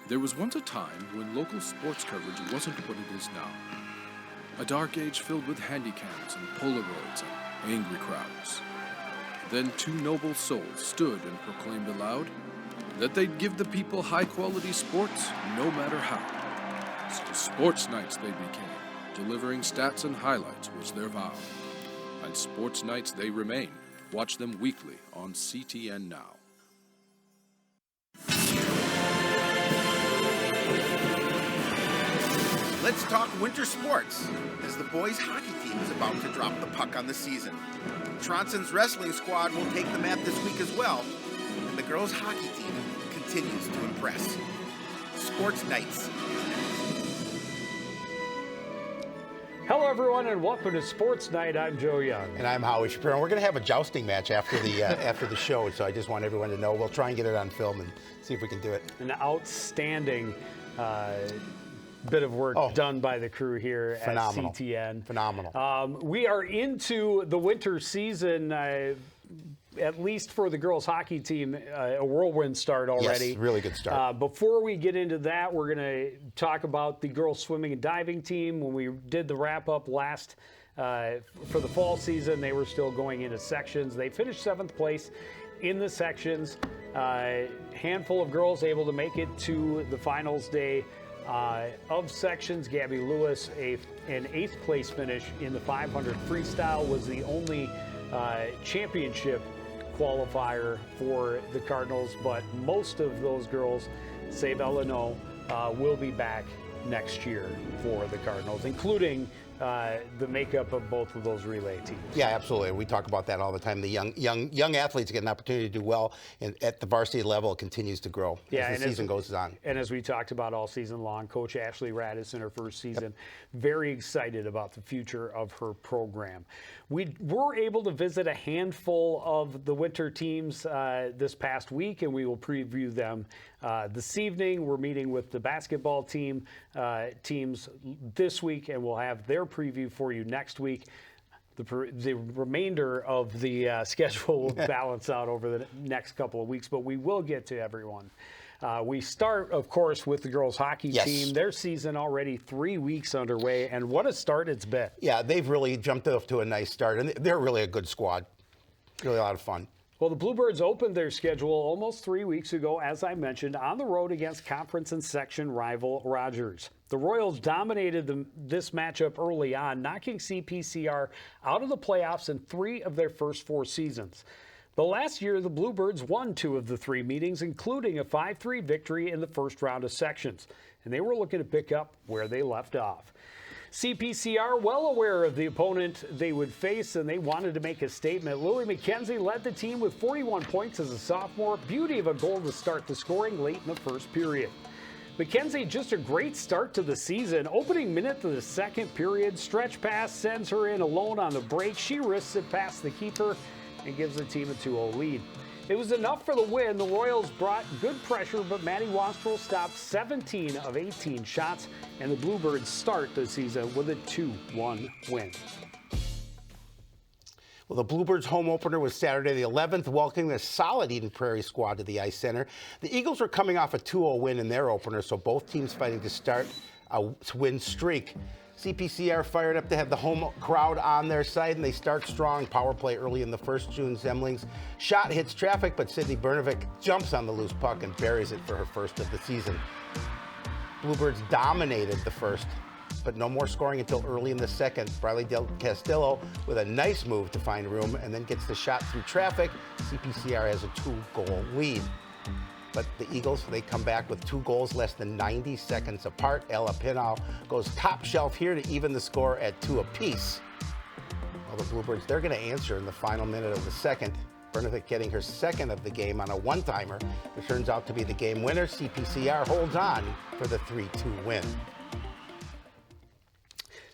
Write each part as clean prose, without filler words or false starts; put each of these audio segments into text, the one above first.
There was once a time when local sports coverage wasn't what it is now. A dark age filled with handycams and Polaroids and angry crowds. Then two noble souls stood and proclaimed aloud that they'd give the people high-quality sports no matter how. So Sports Nights they became, delivering stats and highlights was their vow. And Sports Nights they remain. Watch them weekly on CTN Now. Let's talk winter sports, as the boys' hockey team is about to drop the puck on the season. Tronson's wrestling squad will take the mat this week as well, and the girls' hockey team continues to impress. Sports Nights. Hello, everyone, and welcome to Sports Night. I'm Joe Young. And I'm Howie Shapiro. We're going to have a jousting match after the after the show, so I just want everyone to know. We'll try and get it on film and see if we can do it. An outstanding bit of work done by the crew here at CTN. Phenomenal. We are into the winter season, at least for the girls' hockey team, a whirlwind start already. Yes, really good start. Before we get into that, we're going to talk about the girls' swimming and diving team. When we did the wrap-up last for the fall season, they were still going into sections. They finished 7th place in the sections. Handful of girls able to make it to the finals day of sections. Gabby Lewis, an 8th place finish in the 500 freestyle, was the only championship qualifier for the Cardinals, but most of those girls, save Eleanor, will be back next year for the Cardinals, including the makeup of both of those relay teams. Yeah, absolutely. We talk about that all the time. The young athletes get an opportunity to do well, and at the varsity level, it continues to grow as the season goes on. And as we talked about all season long, Coach Ashley Radis in her first season, very excited about the future of her program. We were able to visit a handful of the winter teams this past week, and we will preview them this evening. We're meeting with the basketball teams this week, and we'll have their preview for you next week. The remainder of the schedule will balance out over the next couple of weeks, but we will get to everyone. We start, of course, with the girls' hockey team. Their season already 3 weeks underway, and what a start it's been. Yeah, they've really jumped off to a nice start, and they're really a good squad. Really a lot of fun. Well, the Bluebirds opened their schedule almost 3 weeks ago, as I mentioned, on the road against conference and section rival Rogers. The Royals dominated this matchup early on, knocking CPCR out of the playoffs in 3 of their first 4 seasons. But last year, the Bluebirds won 2 of the 3 meetings, including a 5-3 victory in the first round of sections, and they were looking to pick up where they left off. CPCR, well aware of the opponent they would face, and they wanted to make a statement. Lily McKenzie led the team with 41 points as a sophomore. Beauty of a goal to start the scoring late in the first period. McKenzie, just a great start to the season. Opening minute of the second period, stretch pass sends her in alone on the break. She risks it past the keeper and gives the team a 2-0 lead. It was enough for the win. The Royals brought good pressure, but Maddie Wastrel stopped 17 of 18 shots, and the Bluebirds start the season with a 2-1 win. Well, the Bluebirds' home opener was Saturday the 11th, welcoming a solid Eden Prairie squad to the Ice Center. The Eagles were coming off a 2-0 win in their opener, so both teams fighting to start a win streak. CPCR fired up to have the home crowd on their side, and they start strong. Power play early in the first. June Zemling's shot hits traffic, but Sydney Bernovic jumps on the loose puck and buries it for her first of the season. Bluebirds dominated the first, but no more scoring until early in the second. Briley Del Castillo with a nice move to find room and then gets the shot through traffic. CPCR has a 2-goal lead. But the Eagles, they come back with 2 goals less than 90 seconds apart. Ella Pinal goes top shelf here to even the score at 2 apiece. Well, the Bluebirds, they're going to answer in the final minute of the second. Bernovic getting her second of the game on a one-timer. It turns out to be the game winner. CPCR holds on for the 3-2 win.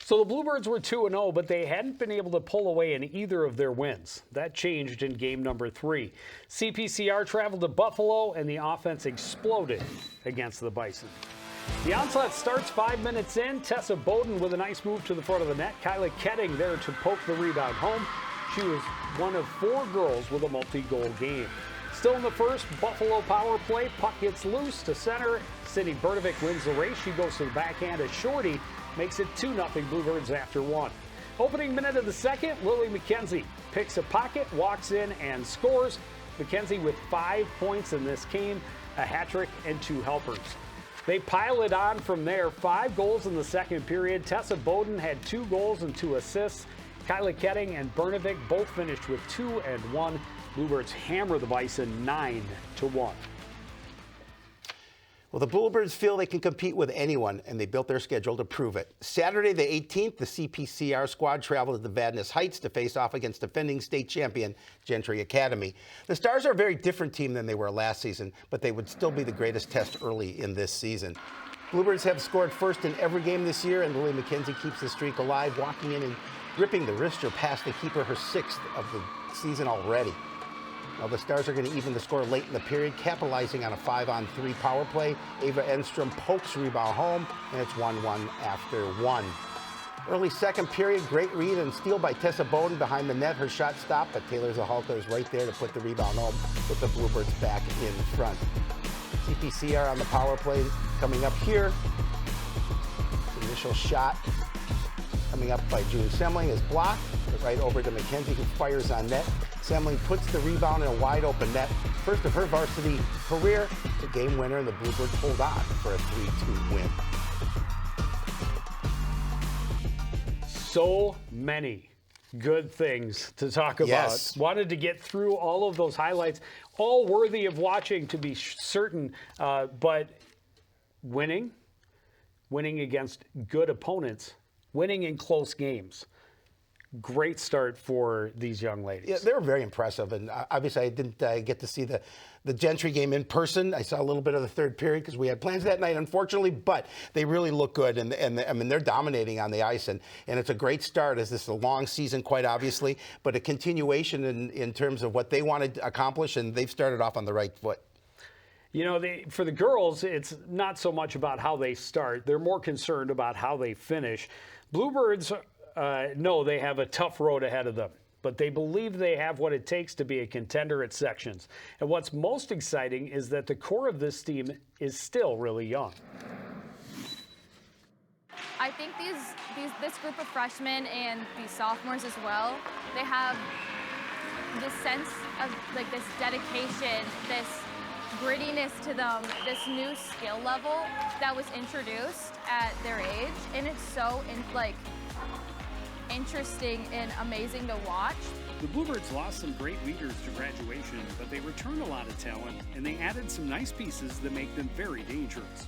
So the Bluebirds were 2-0, but they hadn't been able to pull away in either of their wins. That changed in game number 3. CPCR traveled to Buffalo, and the offense exploded against the Bison. The onslaught starts 5 minutes in. Tessa Bowden with a nice move to the front of the net. Kyla Ketting there to poke the rebound home. She was one of 4 girls with a multi-goal game. Still in the first, Buffalo power play. Puck gets loose to center. Sydney Bernovic wins the race. She goes to the backhand as Shorty makes it 2-0 Bluebirds after one. Opening minute of the second, Lily McKenzie picks a pocket, walks in, and scores. McKenzie with 5 points in this game, a hat trick and 2 helpers. They pile it on from there. 5 goals in the second period. Tessa Bowden had 2 goals and 2 assists. Kyla Ketting and Bernovic both finished with 2 and 1. Bluebirds hammer the Bison 9-1. Well, the Bluebirds feel they can compete with anyone, and they built their schedule to prove it. Saturday the 18th, the CPCR squad traveled to the Vadnais Heights to face off against defending state champion Gentry Academy. The Stars are a very different team than they were last season, but they would still be the greatest test early in this season. Bluebirds have scored first in every game this year, and Lily McKenzie keeps the streak alive, walking in and ripping the wrister past the keeper, her 6th of the season already. Now the Stars are going to even the score late in the period, capitalizing on a 5-on-3 power play. Ava Enstrom pokes rebound home, and it's 1-1 after 1. Early second period, great read and steal by Tessa Bowden behind the net. Her shot stopped, but Taylor Zahalka is right there to put the rebound home, with the Bluebirds back in front. CPCR on the power play coming up here. The initial shot coming up by June Semling is blocked, but right over to McKenzie, who fires on net. Semling puts the rebound in a wide open net. First of her varsity career, the game winner, and the Bluebirds hold on for a 3-2 win. So many good things to talk about. Yes. Wanted to get through all of those highlights, all worthy of watching to be certain, but winning against good opponents, winning in close games. Great start for these young ladies. Yeah, they were very impressive, and obviously I didn't get to see the Gentry game in person. I saw a little bit of the third period because we had plans that night, unfortunately, but they really look good, and I mean, they're dominating on the ice, and it's a great start, as this is a long season, quite obviously, but a continuation in terms of what they wanted to accomplish, and they've started off on the right foot. You know, for the girls, it's not so much about how they start. They're more concerned about how they finish. Bluebirds know they have a tough road ahead of them, but they believe they have what it takes to be a contender at sections. And what's most exciting is that the core of this team is still really young. I think this group of freshmen and these sophomores as well, they have this sense of like this dedication, this grittiness to them, this new skill level that was introduced at their age, and it's so interesting and amazing to watch. The Bluebirds lost some great leaders to graduation, but they returned a lot of talent, and they added some nice pieces that make them very dangerous.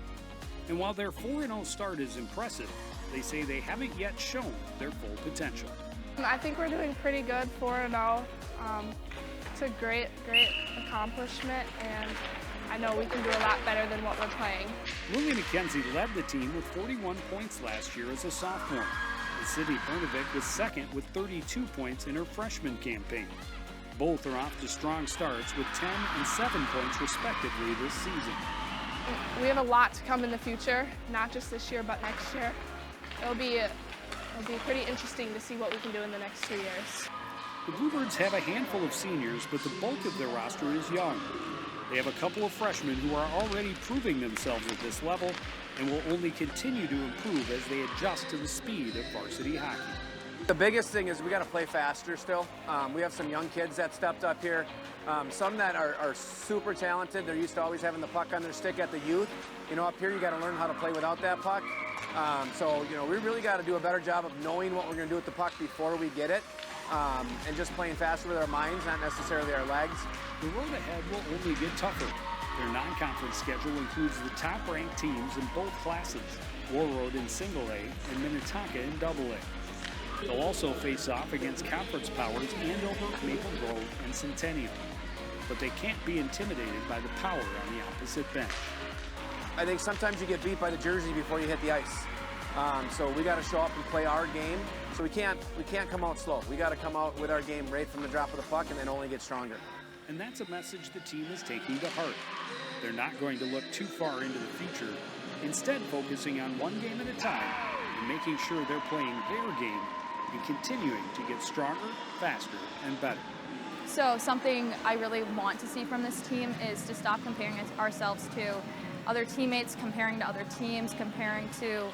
And while their 4-0 start is impressive, they say they haven't yet shown their full potential. I think we're doing pretty good, 4-0. It's a great accomplishment, and I know we can do a lot better than what we're playing. Lily McKenzie led the team with 41 points last year as a sophomore. And Sydney Bernovic was second with 32 points in her freshman campaign. Both are off to strong starts with 10 and 7 points respectively this season. We have a lot to come in the future, not just this year, but next year. It'll be pretty interesting to see what we can do in the next 2 years. The Bluebirds have a handful of seniors, but the bulk of their roster is young. They have a couple of freshmen who are already proving themselves at this level and will only continue to improve as they adjust to the speed of varsity hockey. The biggest thing is we got to play faster still. We have some young kids that stepped up here. Some that are super talented. They're used to always having the puck on their stick at the youth. You know, up here you got to learn how to play without that puck. So, you know, we really got to do a better job of knowing what we're going to do with the puck before we get it, and just playing faster with our minds, not necessarily our legs. The road ahead will only get tougher. Their non-conference schedule includes the top-ranked teams in both classes, Warroad in Single A and Minnetonka in Double A. They'll also face off against conference powers Andover, Maple Grove, and Centennial. But they can't be intimidated by the power on the opposite bench. I think sometimes you get beat by the jersey before you hit the ice. So we got to show up and play our game. So we can't come out slow. We got to come out with our game right from the drop of the puck and then only get stronger. And that's a message the team is taking to heart. They're not going to look too far into the future, instead focusing on one game at a time and making sure they're playing their game and continuing to get stronger, faster, and better. So something I really want to see from this team is to stop comparing ourselves to other teammates, comparing to other teams, comparing to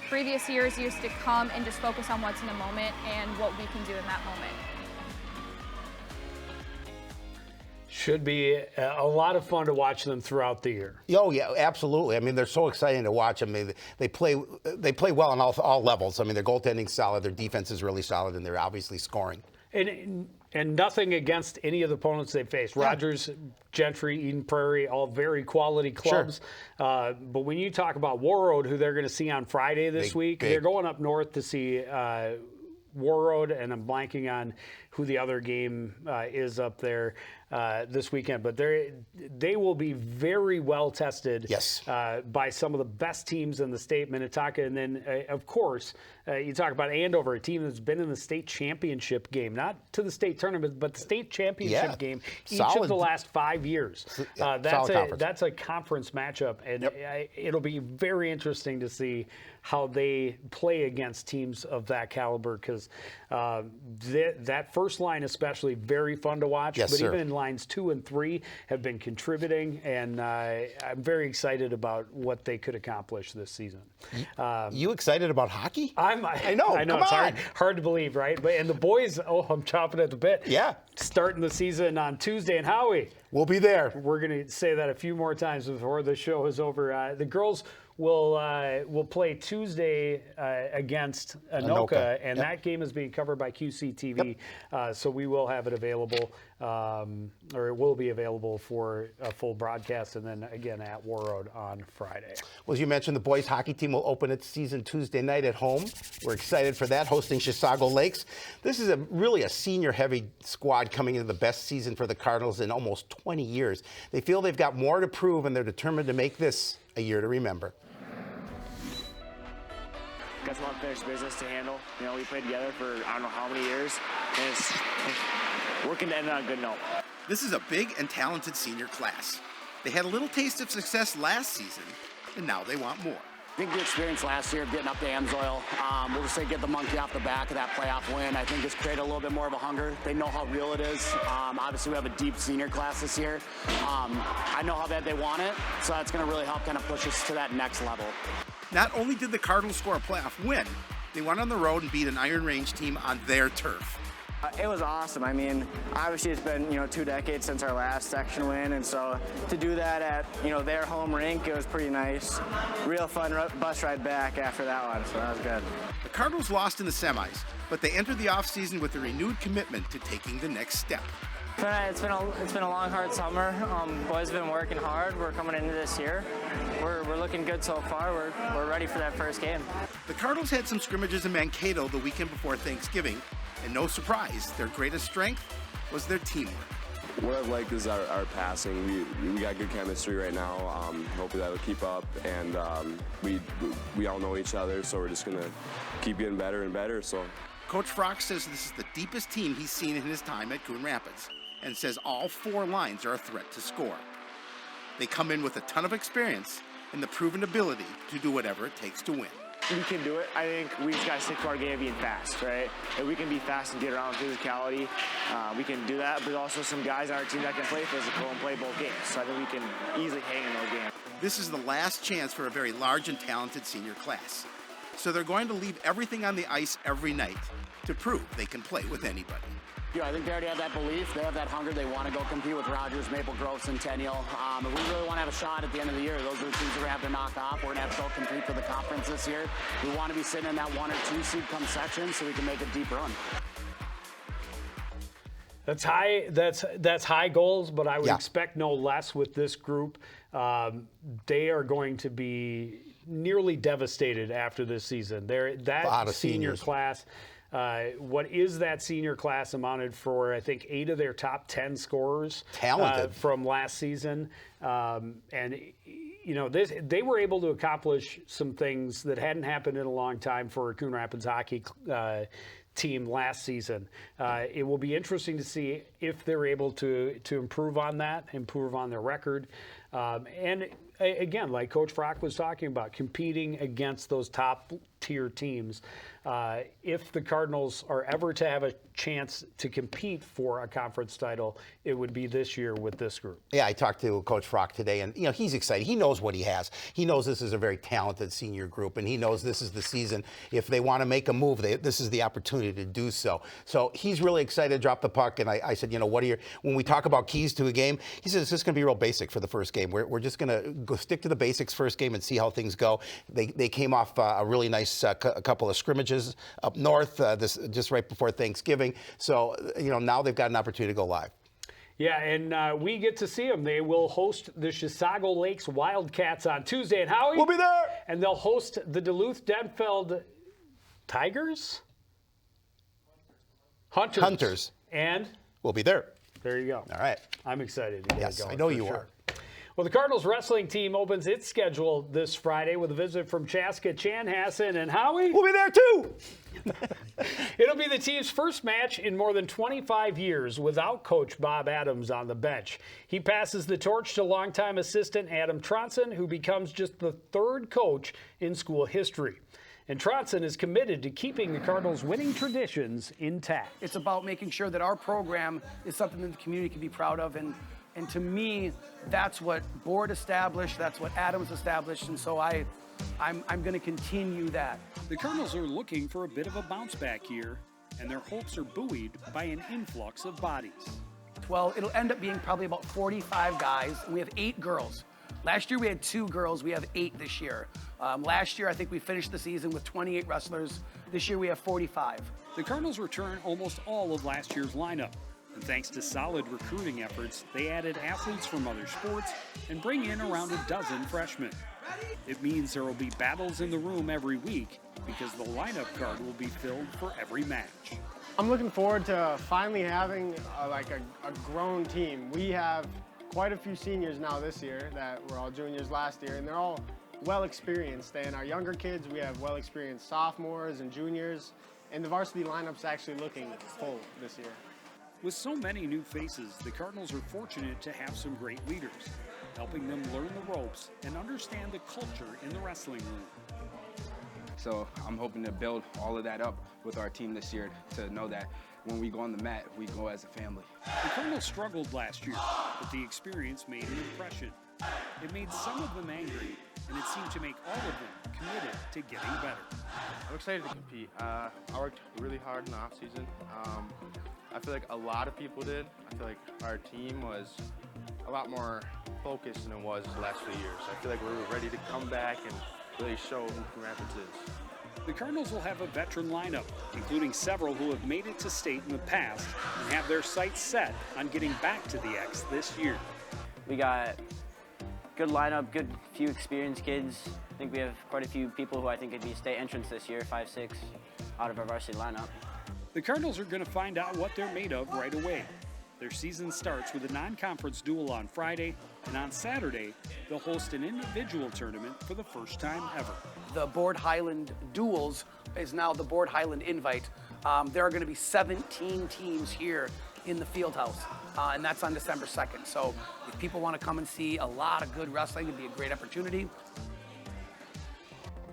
previous years to come, and just focus on what's in the moment and what we can do in that moment. Should be a lot of fun to watch them throughout the year. Oh yeah, absolutely. I mean, they're so exciting to watch. I mean, they play well on all levels. I mean, their goaltending's solid, their defense is really solid, and they're obviously scoring. And nothing against any of the opponents they faced. Yeah. Rogers, Gentry, Eden Prairie, all very quality clubs. Sure. But when you talk about Warroad, who they're going to see on Friday this week, they're going up north to see Warroad, and I'm blanking on who the other game is up there this weekend. But they will be very well tested by some of the best teams in the state, Minnetonka. And then, of course, you talk about Andover, a team that's been in the state championship game, not to the state tournament, but the state championship game each of the last 5 years. That's a conference matchup, and it'll be very interesting to see how they play against teams of that caliber, because that first line especially, very fun to watch. Yes, but sir. even in lines 2 and 3 have been contributing, and I'm very excited about what they could accomplish this season. You excited about hockey? I know. Come It's on. hard to believe, right? And the boys, I'm chomping at the bit. Yeah. Starting the season on Tuesday. And Howie, we'll be there. We're going to say that a few more times before the show is over. The girls will play Tuesday against Anoka, and that game is being covered by QCTV. So we will have it available, or it will be available for a full broadcast, and then again at Warroad on Friday. Well, as you mentioned, the boys hockey team will open its season Tuesday night at home. We're excited for that, hosting Chisago Lakes. This is really a senior-heavy squad coming into the best season for the Cardinals in almost 20 years. They feel they've got more to prove, and they're determined to make this a year to remember. Got some unfinished business to handle. You know, we played together for I don't know how many years, and it's working to end on a good note. This is a big and talented senior class. They had a little taste of success last season, and now they want more. I think the experience last year of getting up to Amsoil, we'll just say get the monkey off the back of that playoff win, I think has created a little bit more of a hunger. They know how real it is. Obviously, we have a deep senior class this year. I know how bad they want it, so that's going to really help kind of push us to that next level. Not only did the Cardinals score a playoff win, they went on the road and beat an Iron Range team on their turf. It was awesome. I mean, obviously it's been 2 decades since our last section win, and so to do that at their home rink, it was pretty nice. Real fun bus ride back after that one, so that was good. The Cardinals lost in the semis, but they entered the offseason with a renewed commitment to taking the next step. It's been a long, hard summer. Boys have been working hard. We're coming into this year. We're looking good so far. We're ready for that first game. The Cardinals had some scrimmages in Mankato the weekend before Thanksgiving, and no surprise, their greatest strength was their teamwork. What I like is our passing. We got good chemistry right now. Hopefully that'll keep up, and we all know each other, so we're just gonna keep getting better and better. So, Coach Frock says this is the deepest team he's seen in his time at Coon Rapids, and says all 4 lines are a threat to score. They come in with a ton of experience and the proven ability to do whatever it takes to win. We can do it. I think we just got to stick to our game of being fast, right? If we can be fast and get around physicality, we can do that. But also some guys on our team that can play physical and play both games. So I think we can easily hang in those games. This is the last chance for a very large and talented senior class. So they're going to leave everything on the ice every night to prove they can play with anybody. I think they already have that belief. They have that hunger. They want to go compete with Rogers, Maple Grove, Centennial. And we really want to have a shot at the end of the year. Those are the teams we're going to have to knock off. We're going to have to go compete for the conference this year. We want to be sitting in that 1 or 2 seed come section so we can make a deep run. That's high. That's high goals, but I would expect no less with this group. They are going to be nearly devastated after this season. That senior class. What is that senior class amounted for? I think 8 of their top 10 scorers from last season, and they were able to accomplish some things that hadn't happened in a long time for a Coon Rapids hockey team last season. It will be interesting to see if they're able to improve on that, improve on their record, and again, like Coach Frock was talking about, competing against those top tier teams. If the Cardinals are ever to have a chance to compete for a conference title, it would be this year with this group. Yeah, I talked to Coach Frock today, and he's excited. He knows what he has. He knows this is a very talented senior group, and he knows this is the season. If they want to make a move, this is the opportunity to do so. So he's really excited to drop the puck. And I said, when we talk about keys to a game, he said it's just going to be real basic for the first game. We're just going to go stick to the basics first game and see how things go. They came off a really nice couple of scrimmages up north just right before Thanksgiving. So, now they've got an opportunity to go live. Yeah, and we get to see them. They will host the Chisago Lakes Wildcats on Tuesday. And Howie? We'll be there. And they'll host the Duluth-Denfeld Tigers? Hunters. And? We'll be there. There you go. All right. I'm excited. Yes, I know you are. Well, the Cardinals wrestling team opens its schedule this Friday with a visit from Chaska Chanhassen and Howie. We'll be there too. It'll be the team's first match in more than 25 years without Coach Bob Adams on the bench. He passes the torch to longtime assistant Adam Tronson, who becomes just the third coach in school history. And Tronson is committed to keeping the Cardinals' winning traditions intact. It's about making sure that our program is something that the community can be proud of. And to me, that's what Board established, that's what Adams established, and so I'm going to continue that. The Cardinals are looking for a bit of a bounce back here, and their hopes are buoyed by an influx of bodies. Well, it'll end up being probably about 45 guys, and we have 8 girls. Last year we had 2 girls, we have 8 this year. Last year I think we finished the season with 28 wrestlers. This year we have 45. The Cardinals return almost all of last year's lineup. And thanks to solid recruiting efforts, they added athletes from other sports and bring in around a dozen freshmen. It means there will be battles in the room every week because the lineup card will be filled for every match. I'm looking forward to finally having a grown team. We have quite a few seniors now this year that were all juniors last year, and they're all well experienced. And our younger kids, we have well experienced sophomores and juniors, and the varsity lineup's actually looking full this year. With so many new faces, the Cardinals are fortunate to have some great leaders, helping them learn the ropes and understand the culture in the wrestling room. So I'm hoping to build all of that up with our team this year to know that when we go on the mat, we go as a family. The Cardinals struggled last year, but the experience made an impression. It made some of them angry, and it seemed to make all of them committed to getting better. I'm excited to compete. I worked really hard in the off season. I feel like a lot of people did. I feel like our team was a lot more focused than it was the last few years. I feel like we were ready to come back and really show who Coon Rapids is. The Cardinals will have a veteran lineup, including several who have made it to state in the past and have their sights set on getting back to the X this year. We got good lineup, good few experienced kids. I think we have quite a few people who I think could be state entrants this year, 5, 6 out of our varsity lineup. The Cardinals are going to find out what they're made of right away. Their season starts with a non-conference duel on Friday, and on Saturday, they'll host an individual tournament for the first time ever. The Board Highland Duels is now the Board Highland Invite. There are going to be 17 teams here in the field house, and that's on December 2nd. So if people want to come and see a lot of good wrestling, it'd be a great opportunity.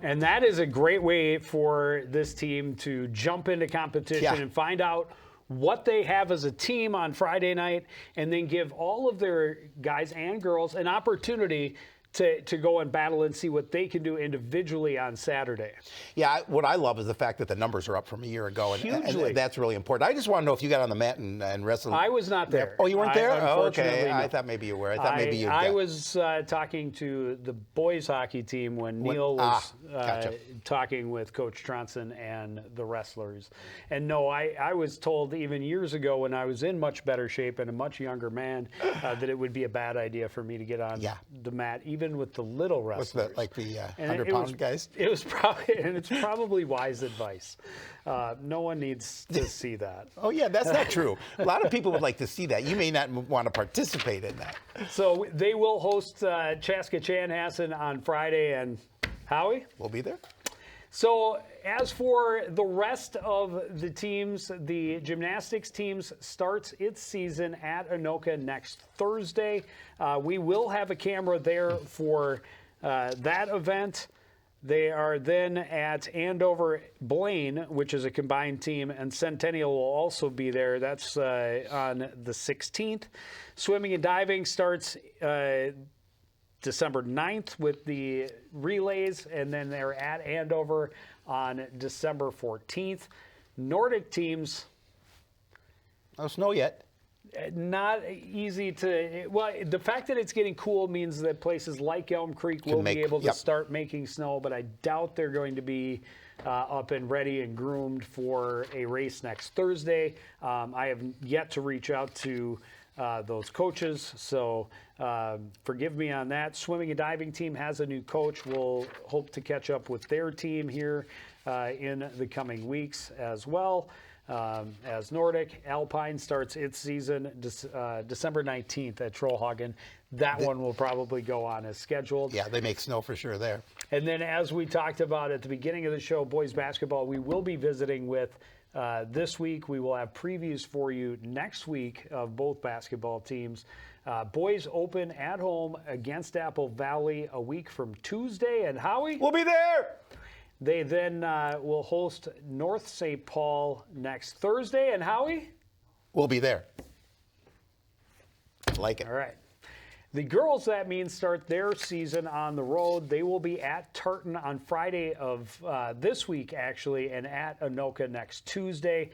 And that is a great way for this team to jump into competition and find out what they have as a team on Friday night, and then give all of their guys and girls an opportunity to go and battle and see what they can do individually on Saturday. Yeah, what I love is the fact that the numbers are up from a year ago, and that's really important. I just want to know if you got on the mat and wrestled. I was not there. Oh, you weren't there? Oh, okay. No. I thought maybe you were. I thought maybe you I was talking to the boys hockey team when Neil was talking with Coach Tronson and the wrestlers. And no, I was told even years ago when I was in much better shape and a much younger man that it would be a bad idea for me to get on the mat, even with the little wrestlers. What's that, like the 100-pound guys? It was probably, and it's probably wise advice. No one needs to see that. Oh yeah, that's not true. A lot of people would like to see that. You may not want to participate in that. So they will host Chaska Chanhassen on Friday, and Howie? We'll be there. So as for the rest of the teams, the gymnastics teams starts its season at Anoka next Thursday. We will have a camera there for that event. They are then at Andover Blaine, which is a combined team, and Centennial will also be there. That's on the 16th. Swimming and diving starts December 9th with the relays, and then they're at Andover on December 14th. Nordic teams. No snow yet. Not easy to, well, the fact that it's getting cool means that places like Elm Creek will be able to start making snow, but I doubt they're going to be up and ready and groomed for a race next Thursday. I have yet to reach out to those coaches, so forgive me on that. Swimming and diving team has a new coach. We'll hope to catch up with their team here in the coming weeks as well. As Nordic, Alpine starts its season December 19th at Trollhagen. That one will probably go on as scheduled. Yeah, they make snow for sure there. And then as we talked about at the beginning of the show, boys basketball, we will be visiting with this week. We will have previews for you next week of both basketball teams. Boys open at home against Apple Valley a week from Tuesday. And Howie? We'll be there! They then will host North St. Paul next Thursday. And Howie? We'll be there. Like it. All right. The girls, that means, start their season on the road. They will be at Tartan on Friday of this week, actually, and at Anoka next Tuesday.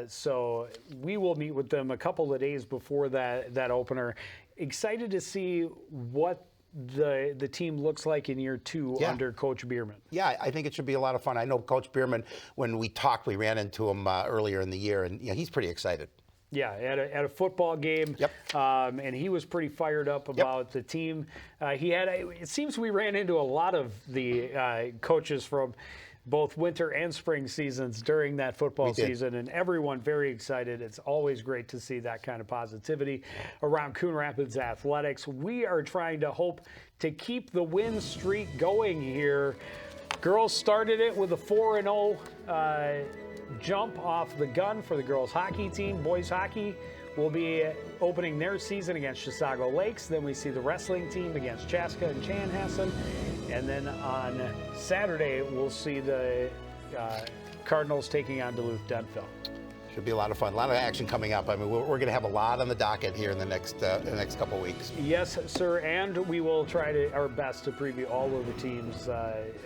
So we will meet with them a couple of days before that opener. Excited to see what the team looks like in year two under Coach Bierman. Yeah, I think it should be a lot of fun. I know Coach Bierman, when we talked, we ran into him earlier in the year, and he's pretty excited. Yeah, at a football game, and he was pretty fired up about the team. It seems we ran into a lot of the coaches from both winter and spring seasons during that football season, and everyone very excited. It's always great to see that kind of positivity around Coon Rapids athletics. We are trying to hope to keep the win streak going here. Girls started it with a 4-0 jump off the gun for the girls hockey team. Boys hockey will be opening their season against Chisago Lakes. Then we see the wrestling team against Chaska and Chanhassen. And then on Saturday, we'll see the Cardinals taking on Duluth-Denfeld. Should be a lot of fun. A lot of action coming up. I mean, we're going to have a lot on the docket here in the next couple of weeks. Yes, sir, and we will try our best to preview all of the teams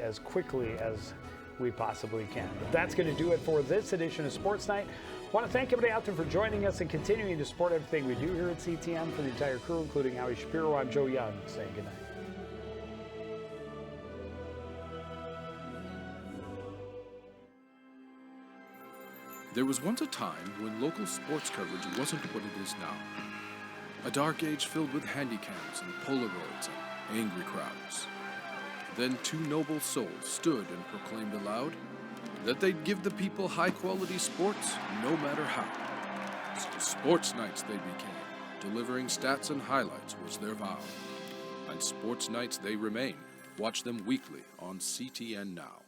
as quickly as we possibly can. But that's going to do it for this edition of Sports Night. I want to thank everybody out there for joining us and continuing to support everything we do here at CTM. For the entire crew, including Howie Shapiro, I'm Joe Young, saying goodnight. There was once a time when local sports coverage wasn't what it is now. A dark age filled with handycams and Polaroids and angry crowds. Then two noble souls stood and proclaimed aloud that they'd give the people high-quality sports no matter how. So Sports Nights they became, delivering stats and highlights was their vow. And Sports Nights they remain. Watch them weekly on CTN Now.